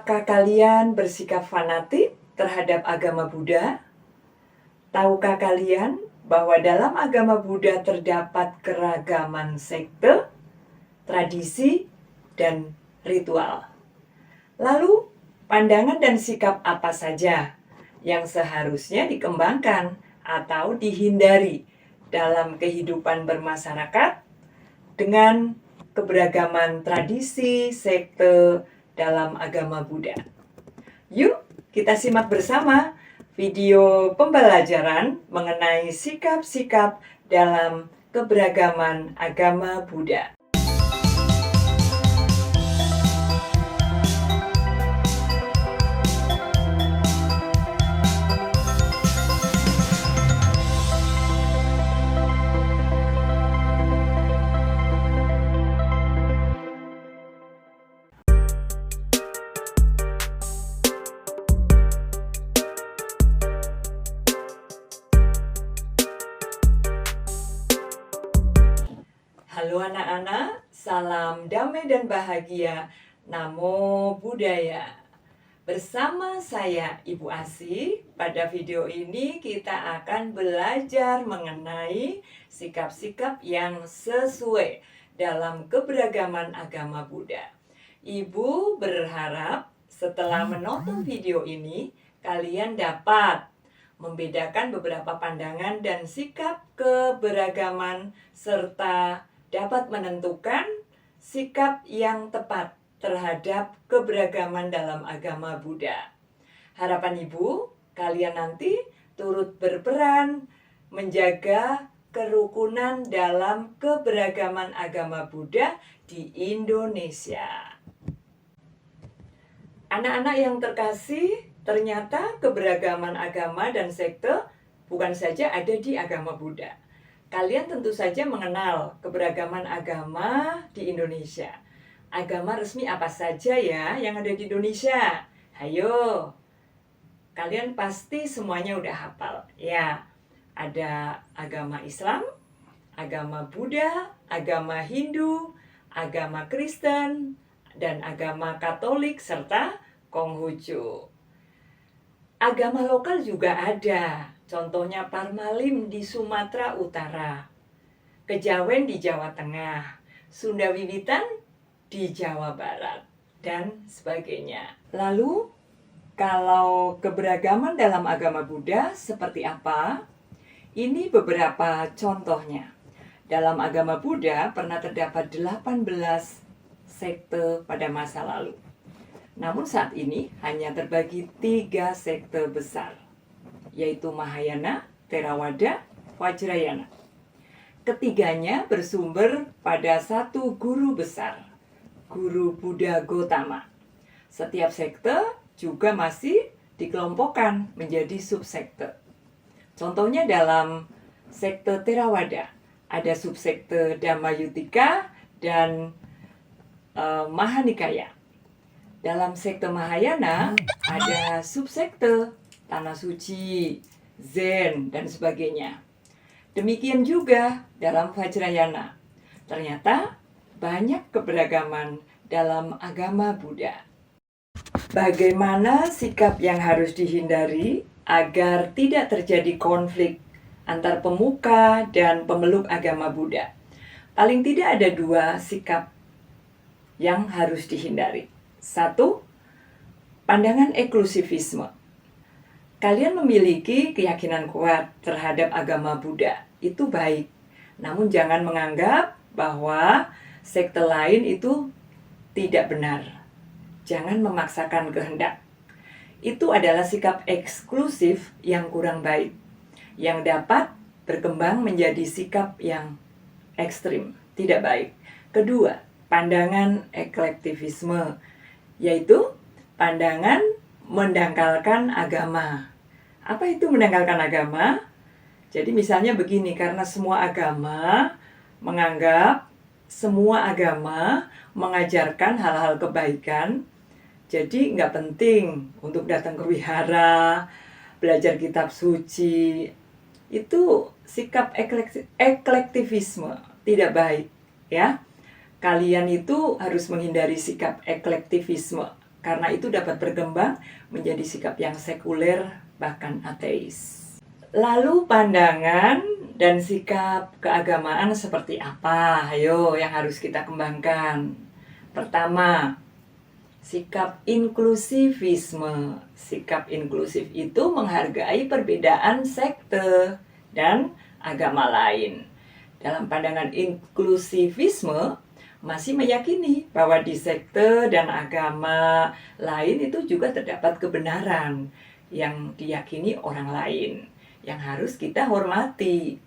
Apakah kalian bersikap fanatik terhadap agama Buddha? Tahukah kalian bahwa dalam agama Buddha terdapat keragaman sekte, tradisi, dan ritual? Lalu, pandangan dan sikap apa saja yang seharusnya dikembangkan atau dihindari dalam kehidupan bermasyarakat dengan keberagaman tradisi sekte dalam agama Buddha? Yuk, kita simak bersama video pembelajaran mengenai sikap-sikap dalam keberagaman agama Buddha. Halo anak-anak, salam damai dan bahagia, Namo Buddhaya. Bersama saya Ibu Asih, pada video ini kita akan belajar mengenai sikap-sikap yang sesuai dalam keberagaman agama Buddha. Ibu berharap setelah menonton video ini, kalian dapat membedakan beberapa pandangan dan sikap keberagaman serta dapat menentukan sikap yang tepat terhadap keberagaman dalam agama Buddha. Harapan Ibu, kalian nanti turut berperan menjaga kerukunan dalam keberagaman agama Buddha di Indonesia. Anak-anak yang terkasih, ternyata keberagaman agama dan sekte bukan saja ada di agama Buddha. Kalian tentu saja mengenal keberagaman agama di Indonesia. Agama resmi apa saja ya yang ada di Indonesia? Hayo, kalian pasti semuanya udah hafal. Ya, ada agama Islam, agama Buddha, agama Hindu, agama Kristen, dan agama Katolik, serta Konghucu. Agama lokal juga ada. Contohnya Parmalim di Sumatera Utara, Kejawen di Jawa Tengah, Sunda Wiwitan di Jawa Barat, dan sebagainya. Lalu, kalau keberagaman dalam agama Buddha seperti apa? Ini beberapa contohnya. Dalam agama Buddha pernah terdapat 18 sekte pada masa lalu. Namun saat ini hanya terbagi 3 sekte besar, yaitu Mahayana, Theravada, Vajrayana. Ketiganya bersumber pada satu guru besar, Guru Buddha Gotama. Setiap sekte juga masih dikelompokkan menjadi subsekte. Contohnya dalam sekte Theravada, ada subsekte Dhammayuttika dan Mahanikaya. Dalam sekte Mahayana ada subsekte Tanah Suci, Zen, dan sebagainya. Demikian juga dalam Vajrayana. Ternyata banyak keberagaman dalam agama Buddha. Bagaimana sikap yang harus dihindari agar tidak terjadi konflik antar pemuka dan pemeluk agama Buddha? Paling tidak ada 2 sikap yang harus dihindari. 1, pandangan eksklusivisme. Kalian memiliki keyakinan kuat terhadap agama Buddha, itu baik. Namun jangan menganggap bahwa sekte lain itu tidak benar. Jangan memaksakan kehendak. Itu adalah sikap eksklusif yang kurang baik, yang dapat berkembang menjadi sikap yang ekstrim, tidak baik. Kedua, pandangan eklektivisme, yaitu pandangan mendangkalkan agama. Apa itu mendangkalkan agama? Jadi misalnya begini, karena semua agama menganggap semua agama mengajarkan hal-hal kebaikan, jadi nggak penting untuk datang ke wihara, belajar kitab suci. Itu sikap eklektivisme, tidak baik, ya. Kalian itu harus menghindari sikap eklektivisme. karena itu dapat berkembang menjadi sikap yang sekuler, bahkan ateis. Lalu pandangan dan sikap keagamaan seperti apa? Ayo yang harus kita kembangkan. Pertama, sikap inklusivisme. Sikap inklusif itu menghargai perbedaan sekte dan agama lain. Dalam pandangan inklusivisme, masih meyakini bahwa di sekte dan agama lain itu juga terdapat kebenaran yang diyakini orang lain, yang harus kita hormati.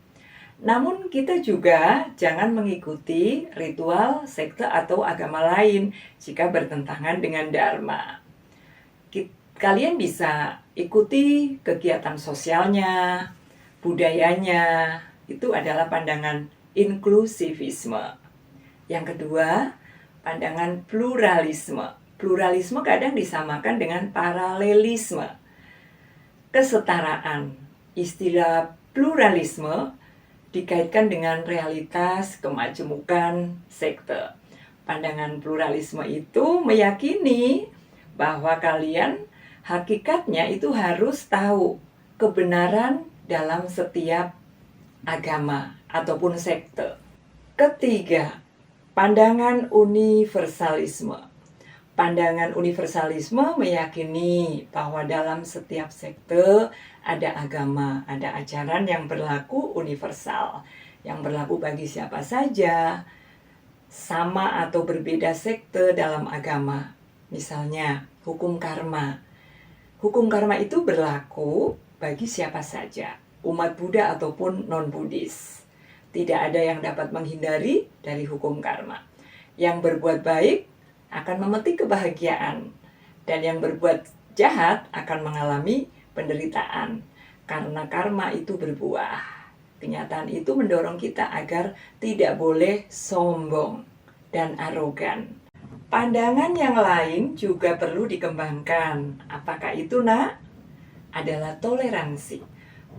Namun kita juga jangan mengikuti ritual sekte atau agama lain jika bertentangan dengan Dharma. Kalian bisa ikuti kegiatan sosialnya, budayanya, itu adalah pandangan inklusivisme. Yang kedua, pandangan pluralisme. Pluralisme kadang disamakan dengan paralelisme. Kesetaraan. Istilah pluralisme dikaitkan dengan realitas kemajemukan sekte. Pandangan pluralisme itu meyakini bahwa kalian hakikatnya itu harus tahu kebenaran dalam setiap agama ataupun sekte. Ketiga, pandangan universalisme. Pandangan universalisme meyakini bahwa dalam setiap sekte ada agama, ada ajaran yang berlaku universal, yang berlaku bagi siapa saja, sama atau berbeda sekte dalam agama. Misalnya, hukum karma. Hukum karma itu berlaku bagi siapa saja, umat Buddha ataupun non-Buddhis. Tidak ada yang dapat menghindari dari hukum karma. Yang berbuat baik akan memetik kebahagiaan, dan yang berbuat jahat akan mengalami penderitaan. Karena karma itu berbuah. Kenyataan itu mendorong kita agar tidak boleh sombong dan arogan. Pandangan yang lain juga perlu dikembangkan. Apakah itu, Nak? Adalah toleransi.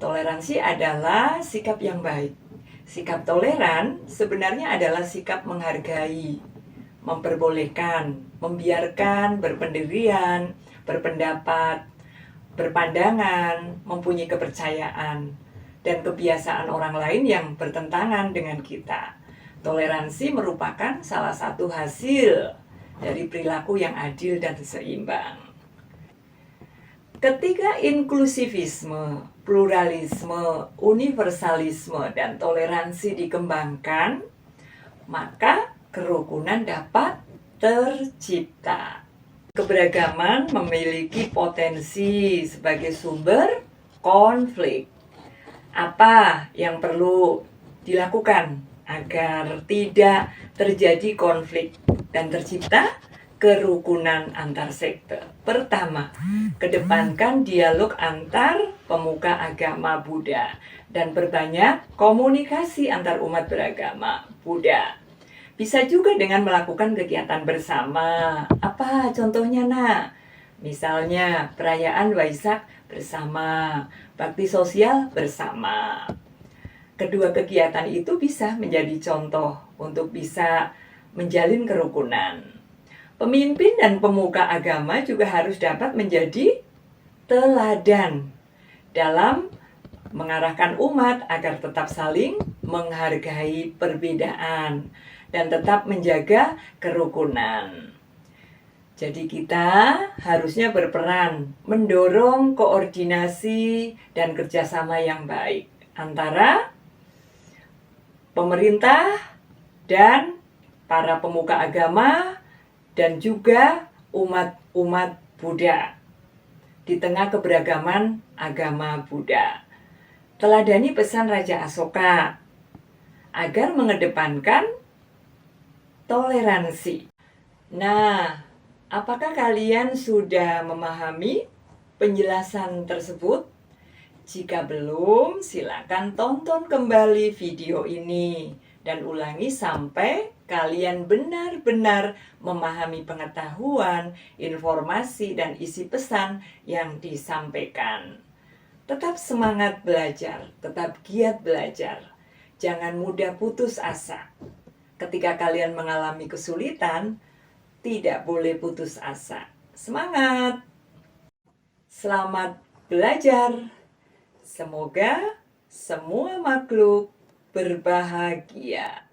Toleransi adalah sikap yang baik. Sikap toleran sebenarnya adalah sikap menghargai, memperbolehkan, membiarkan berpendirian, berpendapat, berpandangan, mempunyai kepercayaan, dan kebiasaan orang lain yang bertentangan dengan kita. Toleransi merupakan salah satu hasil dari perilaku yang adil dan seimbang. Ketika inklusivisme, pluralisme, universalisme, dan toleransi dikembangkan, maka kerukunan dapat tercipta. Keberagaman memiliki potensi sebagai sumber konflik. Apa yang perlu dilakukan agar tidak terjadi konflik dan tercipta kerukunan antar sekte? Pertama, kedepankan dialog antar pemuka agama Buddha dan perbanyak komunikasi antar umat beragama Buddha. Bisa juga dengan melakukan kegiatan bersama. Apa contohnya, Nak? Misalnya perayaan Waisak bersama, bakti sosial bersama. Kedua kegiatan itu bisa menjadi contoh untuk bisa menjalin kerukunan. Pemimpin dan pemuka agama juga harus dapat menjadi teladan dalam mengarahkan umat agar tetap saling menghargai perbedaan dan tetap menjaga kerukunan. Jadi kita harusnya berperan mendorong koordinasi dan kerjasama yang baik antara pemerintah dan para pemuka agama dan juga umat-umat Buddha di tengah keberagaman agama Buddha. Teladani pesan Raja Asoka agar mengedepankan toleransi. Nah, apakah kalian sudah memahami penjelasan tersebut? Jika belum, silakan tonton kembali video ini dan ulangi sampai kalian benar-benar memahami pengetahuan, informasi, dan isi pesan yang disampaikan. Tetap semangat belajar, tetap giat belajar. Jangan mudah putus asa. Ketika kalian mengalami kesulitan, tidak boleh putus asa. Semangat! Selamat belajar! Semoga semua makhluk berbahagia.